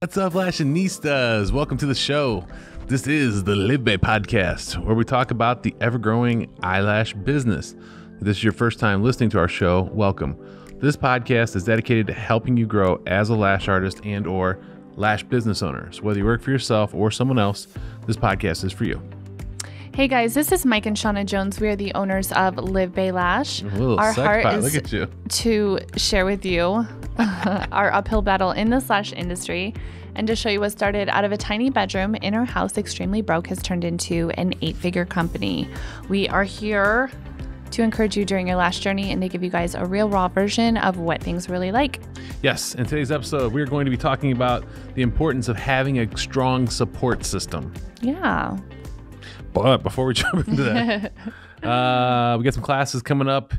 What's up, Lashinistas? Welcome to the show. This is the LivBay podcast, where we talk about the ever-growing eyelash business. If this is your first time listening to our show, welcome. This podcast is dedicated to helping you grow as a lash artist and or lash business owner. So whether you work for yourself or someone else, this podcast is for you. Hey guys, this is Mike and Shauna Jones. We are the owners of LivBay Lash. Our heart is Look at you. To share with you our uphill battle in the lash industry and to show you what started out of a tiny bedroom in our house, extremely broke, has turned into an 8-figure company. We are here to encourage you during your lash journey and to give you guys a real raw version of what things really like. Yes, in today's episode, we're going to be talking about the importance of having a strong support system. Yeah. But before we jump into that, we got some classes coming up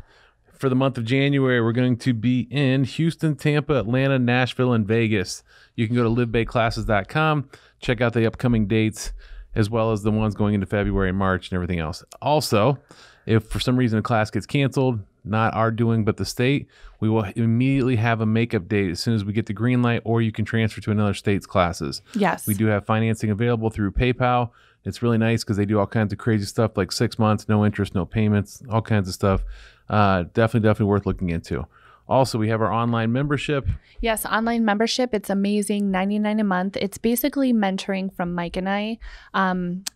for the month of January. We're going to be in Houston, Tampa, Atlanta, Nashville, and Vegas. You can go to livbayclasses.com, check out the upcoming dates, as well as the ones going into February and March and everything else. Also, if for some reason a class gets canceled, not our doing, but the state, we will immediately have a makeup date as soon as we get the green light, or you can transfer to another state's classes. Yes. We do have financing available through PayPal. It's really nice because they do all kinds of crazy stuff like 6 months, no interest, no payments, all kinds of stuff. Definitely worth looking into. Also, we have our online membership. Yes, online membership. It's amazing. $99 a month. It's basically mentoring from Mike and I.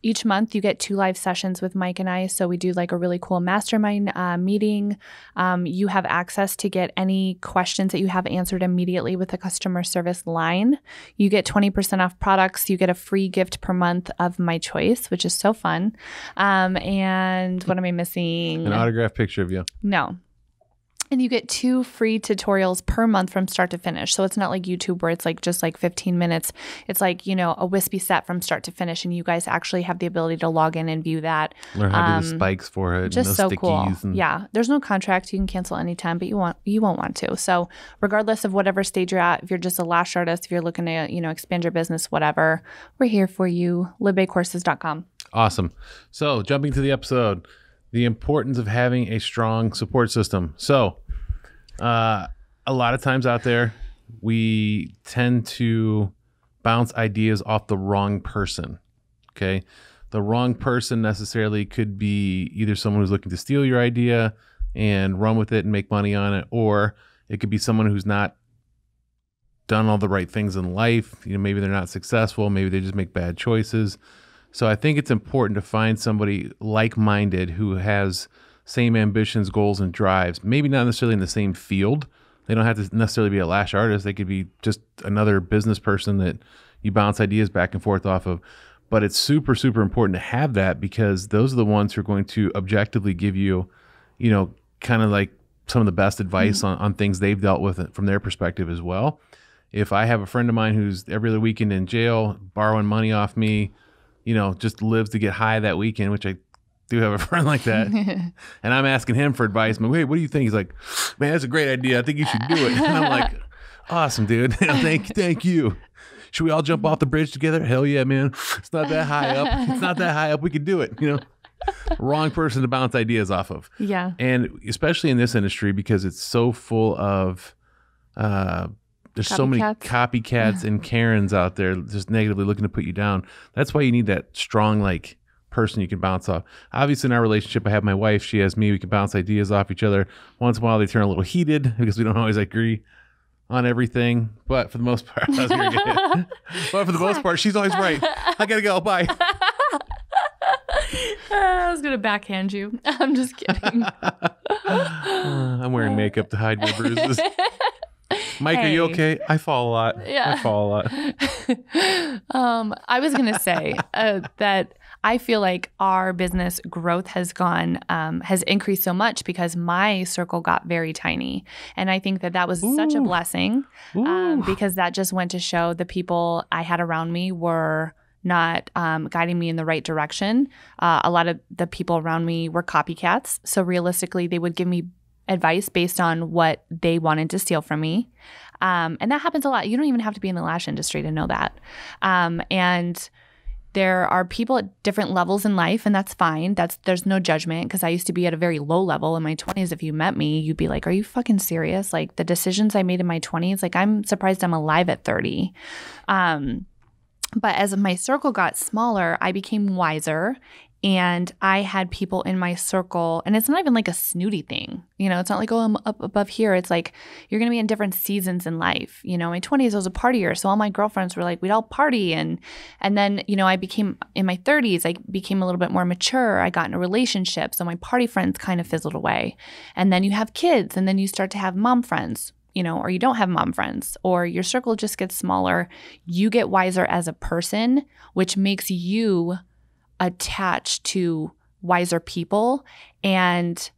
Each month you get 2 live sessions with Mike and I. So we do like a really cool mastermind meeting. You have access to get any questions that you have answered immediately with the customer service line. You get 20% off products. You get a free gift per month of my choice, which is so fun. And what am I missing? An autographed picture of you. No. And you get 2 free tutorials per month from start to finish. So it's not like YouTube where it's like just like 15 minutes. It's like, you know, a wispy set from start to finish. And you guys actually have the ability to log in and view that. Learn how to do the spikes for it. Just and so stickies cool. And... Yeah. There's no contract. You can cancel anytime, but you won't want to. So regardless of whatever stage you're at, if you're just a lash artist, if you're looking to, you know, expand your business, whatever, we're here for you. LivBayCourses.com. Awesome. So jumping to the episode, the importance of having a strong support system. So a lot of times out there, we tend to bounce ideas off the wrong person. Okay. The wrong person necessarily could be either someone who's looking to steal your idea and run with it and make money on it, or it could be someone who's not done all the right things in life. You know, maybe they're not successful. Maybe they just make bad choices. So I think it's important to find somebody like-minded who has same ambitions, goals, and drives. Maybe not necessarily in the same field. They don't have to necessarily be a lash artist. They could be just another business person that you bounce ideas back and forth off of. But it's super, super important to have that because those are the ones who are going to objectively give you, you know, kind of like some of the best advice on things they've dealt with from their perspective as well. If I have a friend of mine who's every other weekend in jail, borrowing money off me, you know, just lives to get high that weekend, which I do have a friend like that. And I'm asking him for advice. I'm like, wait, what do you think? He's like, man, that's a great idea. I think you should do it. And I'm like, awesome, dude. Thank you. Should we all jump off the bridge together? Hell yeah, man. It's not that high up. It's not that high up. We can do it. You know, wrong person to bounce ideas off of. Yeah. And especially in this industry, because it's so full of, there's so many copycats and Karens out there just negatively looking to put you down. That's why you need that strong, like, person you can bounce off. Obviously, in our relationship, I have my wife. She has me. We can bounce ideas off each other. Once in a while, they turn a little heated because we don't always agree on everything. But for the most part, she's always right. I gotta go. Bye. I was gonna backhand you. I'm just kidding. I'm wearing makeup to hide my bruises. Mike, Are you okay? I fall a lot. Yeah. I fall a lot. I was going to say that I feel like our business growth has increased so much because my circle got very tiny. And I think that was such a blessing because that just went to show the people I had around me were not guiding me in the right direction. A lot of the people around me were copycats. So realistically, they would give me advice based on what they wanted to steal from me. And that happens a lot. You don't even have to be in the lash industry to know that. And there are people at different levels in life, and that's fine. There's no judgment, because I used to be at a very low level in my 20s. If you met me, you'd be like, are you fucking serious? Like, the decisions I made in my 20s, like, I'm surprised I'm alive at 30. But as my circle got smaller, I became wiser, and I had people in my circle, and it's not even like a snooty thing. It's not like, oh, I'm up above here. It's like, you're going to be in different seasons in life. In my 20s, I was a partier. So all my girlfriends were like, we'd all party. And then, I became, in my 30s, I became a little bit more mature. I got in a relationship. So my party friends kind of fizzled away. And then you have kids, and then you start to have mom friends, or you don't have mom friends, or your circle just gets smaller. You get wiser as a person, which makes you attached to wiser people, and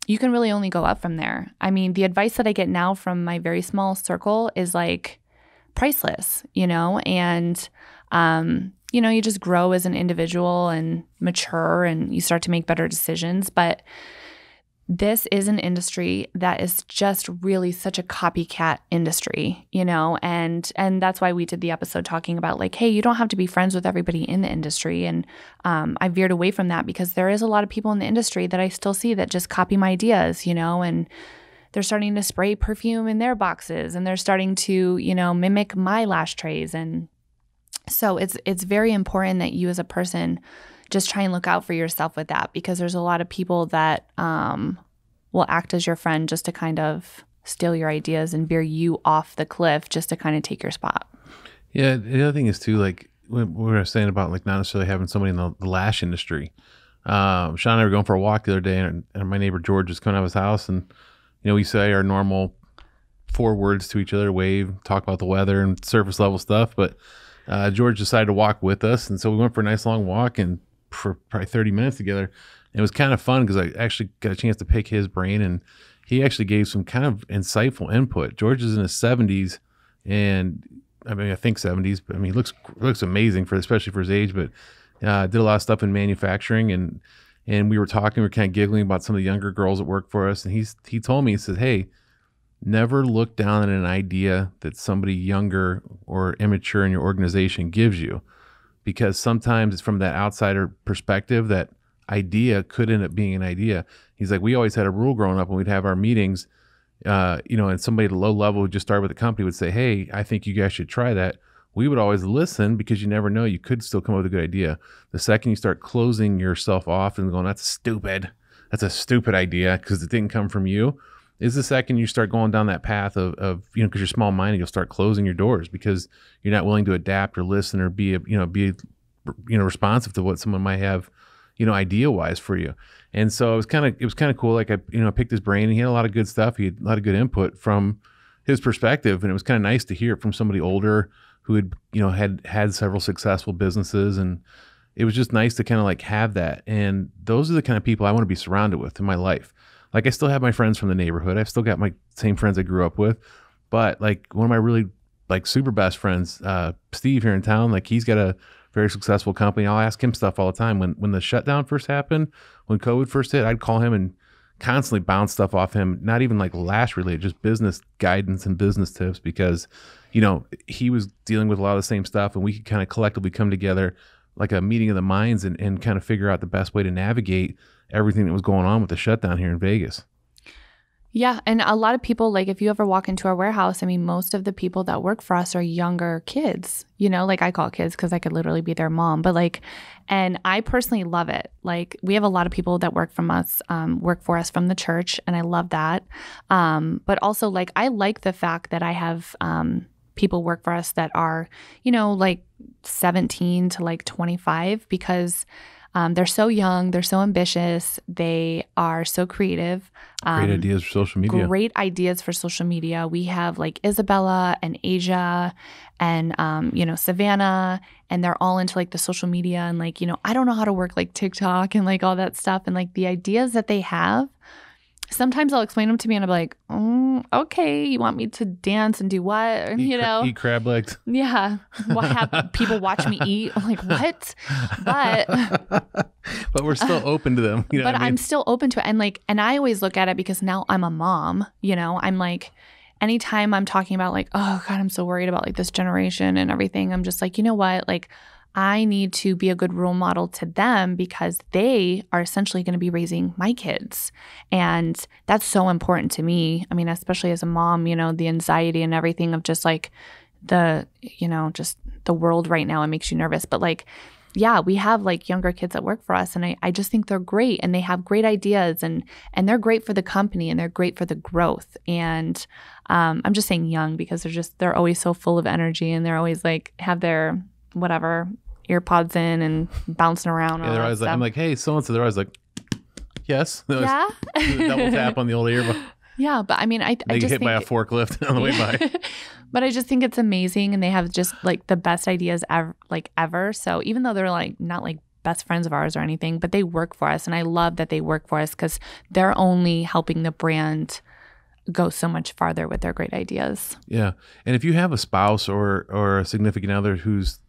you can really only go up from there. I mean, the advice that I get now from my very small circle is like priceless, and you just grow as an individual and mature, and you start to make better decisions. But this is an industry that is just really such a copycat industry, and that's why we did the episode talking about like, hey, you don't have to be friends with everybody in the industry. And I veered away from that because there is a lot of people in the industry that I still see that just copy my ideas, and they're starting to spray perfume in their boxes, and they're starting to, mimic my lash trays. And so it's very important that you as a person just try and look out for yourself with that, because there's a lot of people that will act as your friend just to kind of steal your ideas and veer you off the cliff just to kind of take your spot. Yeah. The other thing is too, like when we were saying about like not necessarily having somebody in the lash industry. Sean and I were going for a walk the other day, and my neighbor George was coming out of his house, and we say our normal 4 words to each other, wave, talk about the weather and surface level stuff. But George decided to walk with us, and so we went for a nice long walk, and for probably 30 minutes together. And it was kind of fun because I actually got a chance to pick his brain, and he actually gave some kind of insightful input. George is in his 70s, and I think 70s, but he looks amazing especially for his age, but did a lot of stuff in manufacturing, and we were talking, we were kind of giggling about some of the younger girls that work for us. And he told me, he said, hey, never look down at an idea that somebody younger or immature in your organization gives you, because sometimes it's from that outsider perspective that idea could end up being an idea. He's like, we always had a rule growing up when we'd have our meetings, and somebody at a low level who just started with the company would say, hey, I think you guys should try that. We would always listen, because you never know, you could still come up with a good idea. The second you start closing yourself off and going, that's a stupid idea because it didn't come from you, is the second you start going down that path of because you're small minded, you'll start closing your doors because you're not willing to adapt or listen or be responsive to what someone might have, idea wise for you. And so it was kind of cool. Like I picked his brain, and he had a lot of good stuff. He had a lot of good input from his perspective, and it was kind of nice to hear it from somebody older who had several successful businesses, and it was just nice to kind of like have that. And those are the kind of people I want to be surrounded with in my life. Like I still have my friends from the neighborhood. I've still got my same friends I grew up with, but like one of my really like super best friends, Steve here in town, like he's got a very successful company. I'll ask him stuff all the time. When the shutdown first happened, when COVID first hit, I'd call him and constantly bounce stuff off him, not even like lash related, just business guidance and business tips, because, he was dealing with a lot of the same stuff, and we could kind of collectively come together like a meeting of the minds and kind of figure out the best way to navigate everything that was going on with the shutdown here in Vegas. Yeah. And a lot of people, like if you ever walk into our warehouse, most of the people that work for us are younger kids, like I call it kids because I could literally be their mom, but and I personally love it. Like we have a lot of people that work for us from the church, and I love that. But also like, I like the fact that I have people work for us that are, like 17 to like 25, because they're so young, they're so ambitious, they are so creative. Great ideas for social media. Great ideas for social media. We have like Isabella and Asia and, Savannah, and they're all into like the social media, and like, I don't know how to work like TikTok and like all that stuff. And like the ideas that they have, sometimes I'll explain them to me and I'm like, okay, you want me to dance and do what? Eat crab legs. Yeah. Have people watch me eat? I'm like, what? But we're still open to them. But I'm still open to it. And I always look at it because now I'm a mom, I'm like, anytime I'm talking about like, oh God, I'm so worried about like this generation and everything, I'm just like, you know what? Like, I need to be a good role model to them because they are essentially going to be raising my kids. And that's so important to me. I mean, especially as a mom, you know, the anxiety and everything of just like just the world right now, it makes you nervous. But like, yeah, we have like younger kids that work for us, and I just think they're great, and they have great ideas, and they're great for the company, and they're great for the growth. And I'm just saying young because they're always so full of energy, and they're always like have their whatever earpods in and bouncing around. Yeah, they're always like, I'm like, hey, so and so. They're always like, yes. Yeah. Double tap on the old earbud. Yeah, but I mean, I they just get hit by a forklift on the way by. But I just think it's amazing, and they have just like the best ideas ever. So even though they're like not like best friends of ours or anything, but they work for us, and I love that they work for us because they're only helping the brand go so much farther with their great ideas. Yeah, and if you have a spouse or a significant other who's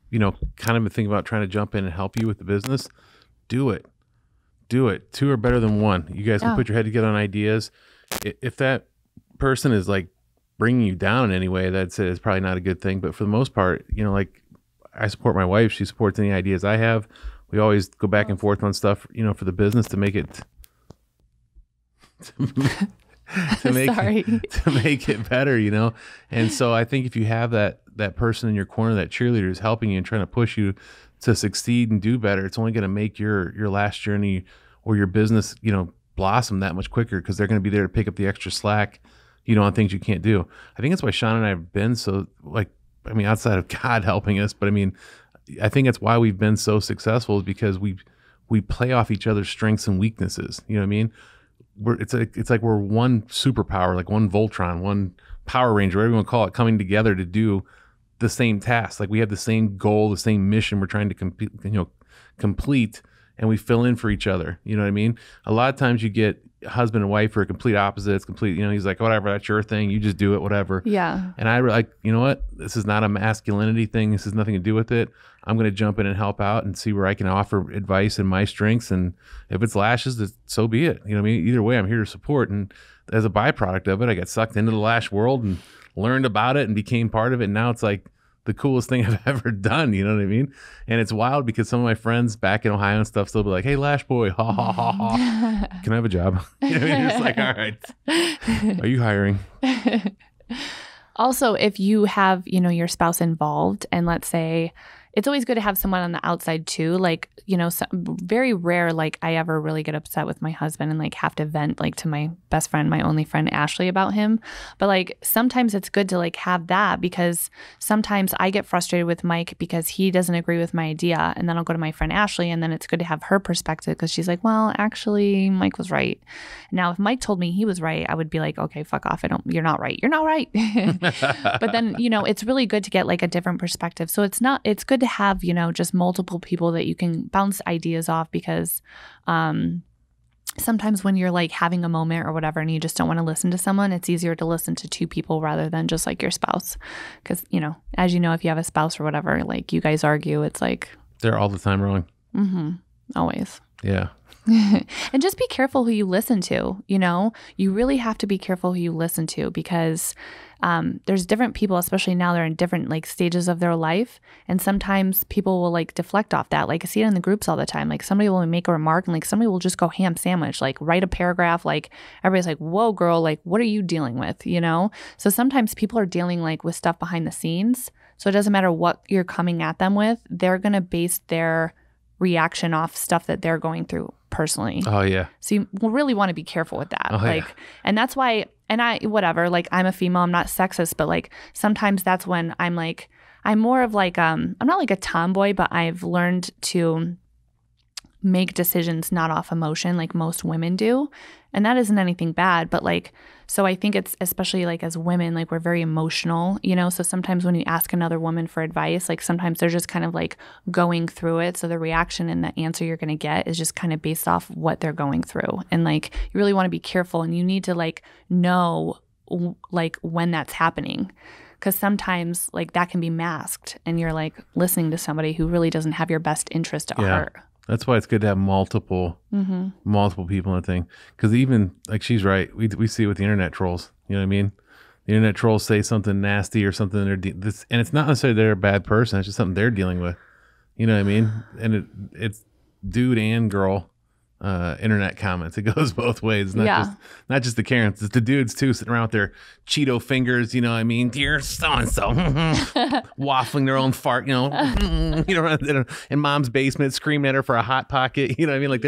kind of thinking about trying to jump in and help you with the business, do it. Do it. Two are better than one. You guys can put your head together on ideas. If that person is like bringing you down in any way, that's probably not a good thing. But for the most part, like I support my wife. She supports any ideas I have. We always go back and forth on stuff, for the business to make it to make it better, And so I think if you have that person in your corner, that cheerleader is helping you and trying to push you to succeed and do better, it's only going to make your last journey or your business, blossom that much quicker because they're going to be there to pick up the extra slack, on things you can't do. I think that's why Shauna and I have been so outside of God helping us, but I think that's why we've been so successful is because we play off each other's strengths and weaknesses. You know what I mean? It's like we're one superpower, like one Voltron, one Power Ranger, whatever you want to call it, coming together to do the same task. Like we have the same goal, the same mission we're trying to complete, and we fill in for each other. You know what I mean? A lot of times you get husband and wife are complete opposites, he's like, whatever, that's your thing, you just do it, whatever. Yeah. And I like, you know what? This is not a masculinity thing. This has nothing to do with it. I'm going to jump in and help out and see where I can offer advice and my strengths. And if it's lashes, so be it. You know what I mean? Either way, I'm here to support. And as a byproduct of it, I got sucked into the lash world and learned about it and became part of it. And now it's like the coolest thing I've ever done. You know what I mean? And it's wild because some of my friends back in Ohio and stuff still be like, hey, Lash Boy, ha, ha, ha, ha. Can I have a job? You know what I mean? It's like, all right. Are you hiring? Also, if you have, your spouse involved, and let's say it's always good to have someone on the outside too. Like, very rare, like I ever really get upset with my husband and like have to vent like to my best friend, my only friend, Ashley, about him. But like sometimes it's good to like have that because sometimes I get frustrated with Mike because he doesn't agree with my idea. And then I'll go to my friend Ashley, and then it's good to have her perspective because she's like, well, actually Mike was right. Now, if Mike told me he was right, I would be like, okay, fuck off. You're not right. You're not right. But then, it's really good to get like a different perspective. So it's good to have, just multiple people that you can bounce ideas off because sometimes when you're like having a moment or whatever and you just don't want to listen to someone, it's easier to listen to two people rather than just like your spouse. Because, as you know, if you have a spouse or whatever, like you guys argue, it's like... They're all the time wrong. Mm-hmm. Always. Yeah. And just be careful who you listen to, You really have to be careful who you listen to because there's different people, especially now they're in different like stages of their life. And sometimes people will like deflect off that. Like I see it in the groups all the time. Like somebody will make a remark and like somebody will just go ham sandwich, like write a paragraph. Like everybody's like, whoa, girl, like what are you dealing with? So sometimes people are dealing like with stuff behind the scenes. So it doesn't matter what you're coming at them with. They're going to base their reaction off stuff that they're going through personally. Oh yeah. So you will really want to be careful with that. Oh, like, yeah. And that's why, and like I'm a female, I'm not sexist, but like sometimes that's when I'm more of like, I'm not like a tomboy, but I've learned to make decisions not off emotion like most women do. And that isn't anything bad, but like, so I think it's especially like as women, like we're very emotional, so sometimes when you ask another woman for advice, like sometimes they're just kind of like going through it. So the reaction and the answer you're going to get is just kind of based off what they're going through. And like, you really want to be careful and you need to like know like when that's happening. Because sometimes like that can be masked and you're like listening to somebody who really doesn't have your best interest at heart. That's why it's good to have multiple people in a thing. Because even like she's right, we see it with the internet trolls. You know what I mean? The internet trolls say something nasty or something, and it's not necessarily they're a bad person. It's just something they're dealing with. You know what I mean? And it's dude and girl internet comments. It goes both ways. Not just the Karens, it's the dudes too, sitting around with their Cheeto fingers, you know what I mean? Dear so-and-so, waffling their own fart, in mom's basement, screaming at her for a Hot Pocket. You know what I mean? Like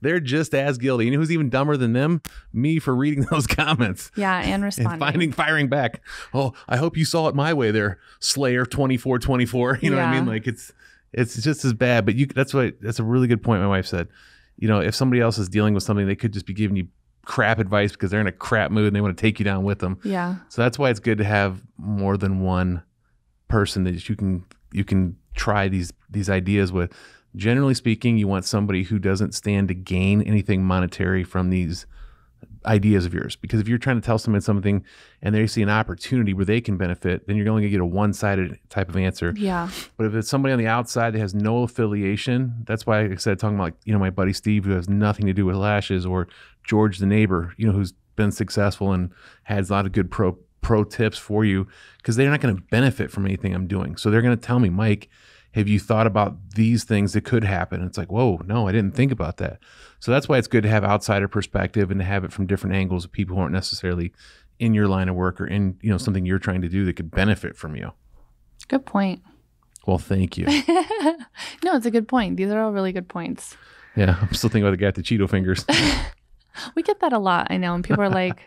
they're just as guilty. You know who's even dumber than them? Me, for reading those comments. Yeah, and responding. And firing back. Oh, I hope you saw it my way there, Slayer 2424. You know what I mean? Like it's just as bad. But that's a really good point my wife said. You know, if somebody else is dealing with something, they could just be giving you crap advice because they're in a crap mood and they want to take you down with them. Yeah. So that's why it's good to have more than one person that you can try these ideas with. Generally speaking, you want somebody who doesn't stand to gain anything monetary from these ideas of yours. Because if you're trying to tell someone something and they see an opportunity where they can benefit, then you're only gonna get a one-sided type of answer. Yeah. But if it's somebody on the outside that has no affiliation, that's why I said, talking about, like, you know, my buddy Steve, who has nothing to do with lashes, or George the neighbor, you know, who's been successful and has a lot of good pro tips for you, because they're not going to benefit from anything I'm doing. So they're going to tell me, Mike, have you thought about these things that could happen? And it's like, whoa, no, I didn't think about that. So that's why it's good to have outsider perspective and to have it from different angles of people who aren't necessarily in your line of work or in, you know, something you're trying to do that could benefit from you. Good point. Well, thank you. No, it's a good point. These are all really good points. Yeah, I'm still thinking about the guy with the Cheeto fingers. We get that a lot, I know, and people are like,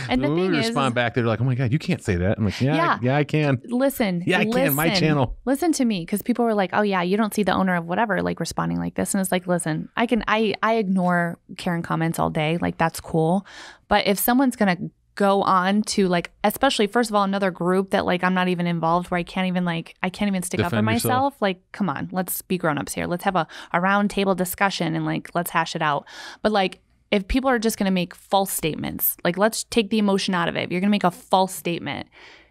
and the thing is, respond back, they're like, oh my God, you can't say that. I'm like, yeah, I can. Listen. Yeah, I can. My channel. Listen to me, because people were like, oh yeah, you don't see the owner of whatever, like, responding like this. And it's like, listen, I ignore Karen comments all day. Like, that's cool. But if someone's going to go on to, like, especially, first of all, another group that, like, I'm not even involved, where I can't even stick up for myself. Like, come on, let's be grown-ups here. Let's have a round table discussion and, like, let's hash it out. But, like, if people are just going to make false statements, like, let's take the emotion out of it. If you're going to make a false statement,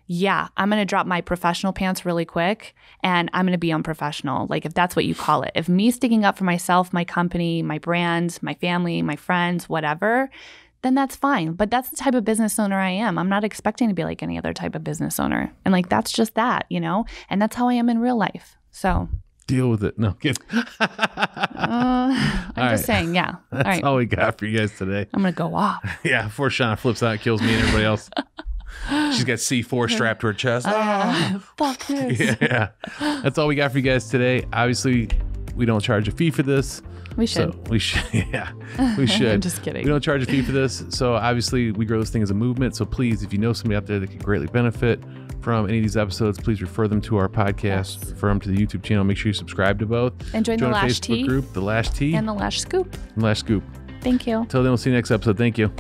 yeah, I'm going to drop my professional pants really quick and I'm going to be unprofessional. Like, if that's what you call it. If me sticking up for myself, my company, my brand, my family, my friends, whatever, then that's fine. But that's the type of business owner I am. I'm not expecting to be like any other type of business owner. And, like, that's just that, you know? And that's how I am in real life. So deal with it. No, kidding. I'm just saying, yeah. That's all we got for you guys today. I'm going to go off. Yeah, before Shauna flips out, kills me and everybody else. She's got C4 strapped to her chest. Fuck this. Yeah. That's all we got for you guys today. Obviously, we don't charge a fee for this. We should. So we should. Yeah, we should. I'm just kidding. We don't charge a fee for this. So obviously, we grow this thing as a movement. So please, if you know somebody out there that could greatly benefit from any of these episodes, please refer them to our podcast, refer them to the YouTube channel. Make sure you subscribe to both. And join the Lash Facebook group, the Lash Tea. And the Lash Scoop. Lash Scoop. Thank you. Until then, we'll see you next episode. Thank you.